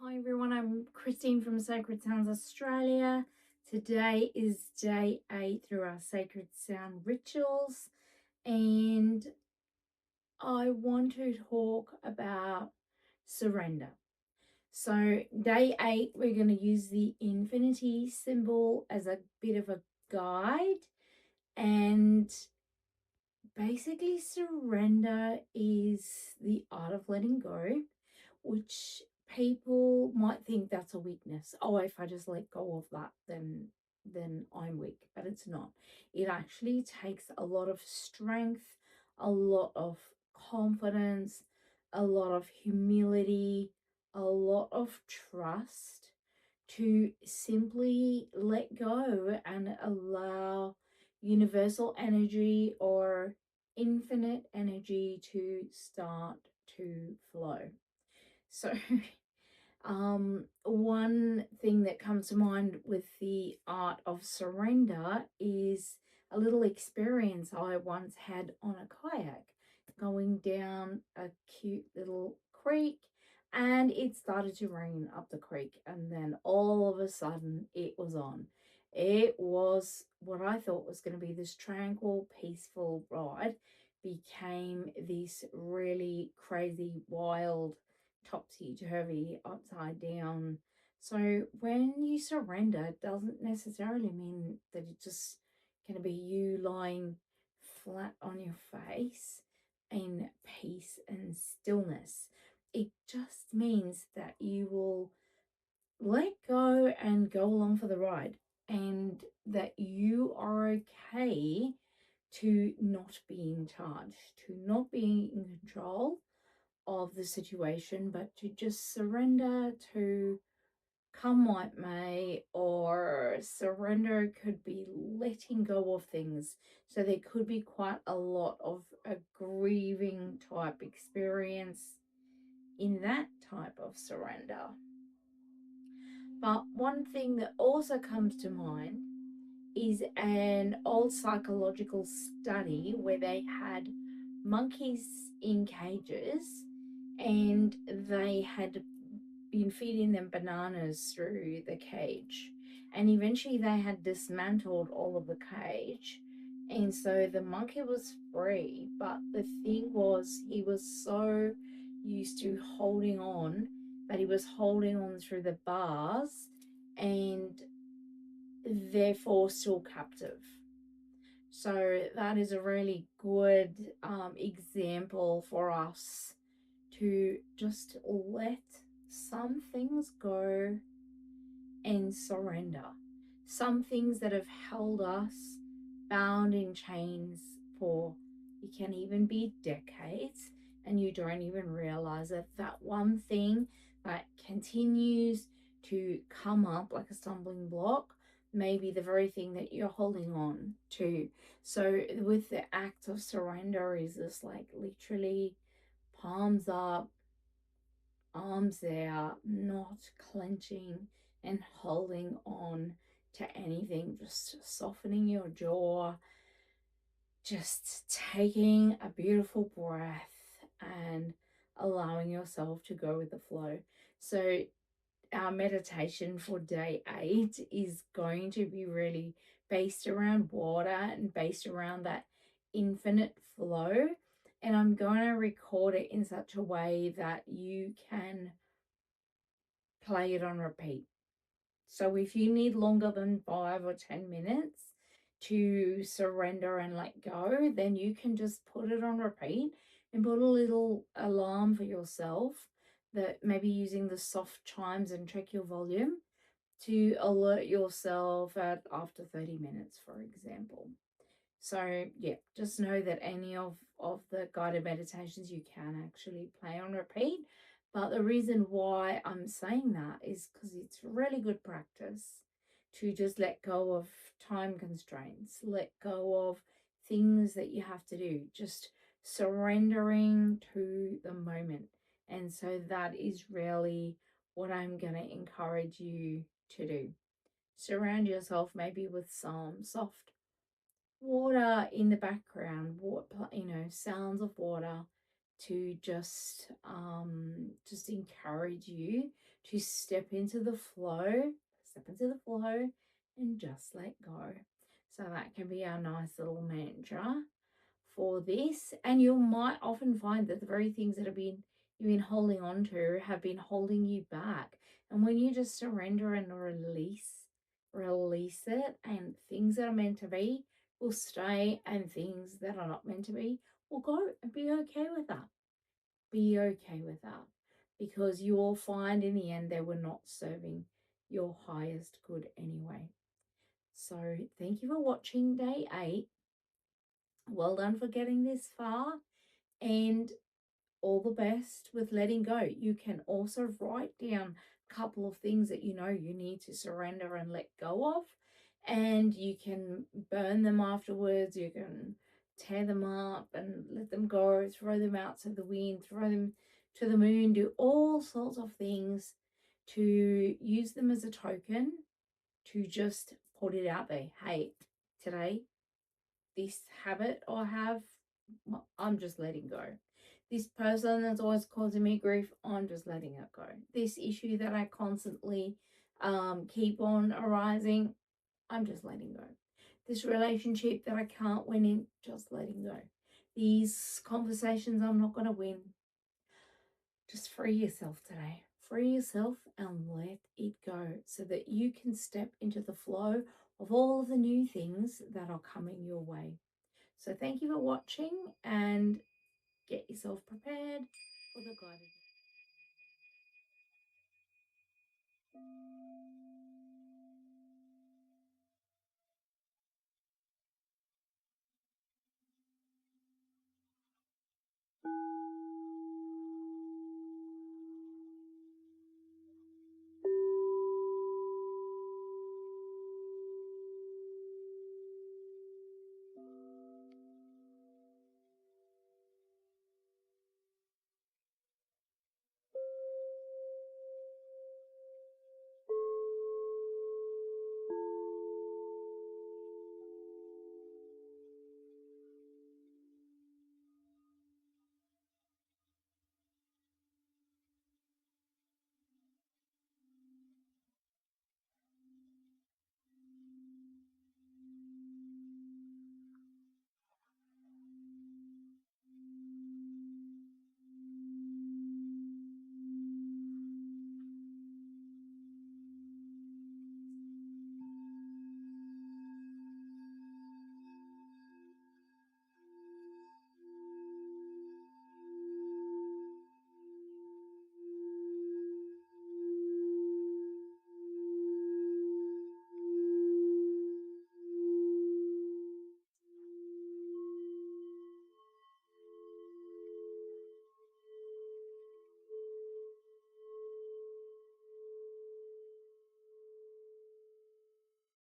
Hi everyone, I'm Christine from Sacred Sounds Australia. Today is day 8 through our Sacred Sound rituals, and I want to talk about surrender. So, day 8, we're going to use the infinity symbol as a bit of a guide, and basically, surrender is the art of letting go, which people might think that's a weakness. Oh, if I just let go of that, then I'm weak, but it's not. It actually takes a lot of strength, a lot of confidence, a lot of humility, a lot of trust to simply let go and allow universal energy or infinite energy to start to flow. So, one thing that comes to mind with the art of surrender is a little experience I once had on a kayak going down a cute little creek, and it started to rain up the creek, and then all of a sudden it was on. It was what I thought was going to be this tranquil, peaceful ride, became this really crazy, wild, topsy-turvy, upside down. So when you surrender, it doesn't necessarily mean that it's just going to be you lying flat on your face in peace and stillness. It just means that you will let go and go along for the ride, and that you are okay to not be in charge, to not be in control of the situation, but to just surrender to come what may, or surrender could be letting go of things. So there could be quite a lot of a grieving type experience in that type of surrender. But one thing that also comes to mind is an old psychological study where they had monkeys in cages, and they had been feeding them bananas through the cage, and eventually they had dismantled all of the cage, and so the monkey was free. But the thing was, he was so used to holding on that he was holding on through the bars, and therefore still captive. So that is a really good example for us to just let some things go and surrender. Some things that have held us bound in chains for, it can even be decades, and you don't even realize it. That one thing that continues to come up like a stumbling block may be the very thing that you're holding on to. So with the act of surrender is this, like, literally palms up, arms out, not clenching and holding on to anything, just softening your jaw, just taking a beautiful breath and allowing yourself to go with the flow. So our meditation for day 8 is going to be really based around water and based around that infinite flow. And I'm going to record it in such a way that you can play it on repeat. So if you need longer than 5 or 10 minutes to surrender and let go, then you can just put it on repeat and put a little alarm for yourself, that maybe using the soft chimes, and check your volume to alert yourself at after 30 minutes, for example. So yeah, just know that any of the guided meditations you can actually play on repeat. But the reason why I'm saying that is because it's really good practice to just let go of time constraints, let go of things that you have to do, just surrendering to the moment. And so that is really what I'm going to encourage you to do. Surround yourself maybe with some soft water in the background, water, sounds of water, to just encourage you to step into the flow and just let go. So that can be our nice little mantra for this. And you might often find that the very things that you've been holding on to have been holding you back. And when you just surrender and release it, and things that are meant to be will stay, and things that are not meant to be will go, and be okay with that. Be okay with that, because you will find in the end they were not serving your highest good anyway. So thank you for watching day 8. Well done for getting this far, and all the best with letting go. You can also write down a couple of things that you know you need to surrender and let go of, and you can burn them afterwards. You can tear them up and let them go, throw them out to the wind, throw them to the moon, do all sorts of things to use them as a token to just put it out there. Hey, today, this habit I have, I'm just letting go. This person that's always causing me grief, I'm just letting it go. This issue that I constantly keep on arising, I'm just letting go. This relationship that I can't win in, just letting go. These conversations I'm not going to win, just free yourself today. Free yourself and let it go, so that you can step into the flow of all of the new things that are coming your way. So thank you for watching, and get yourself prepared for the guided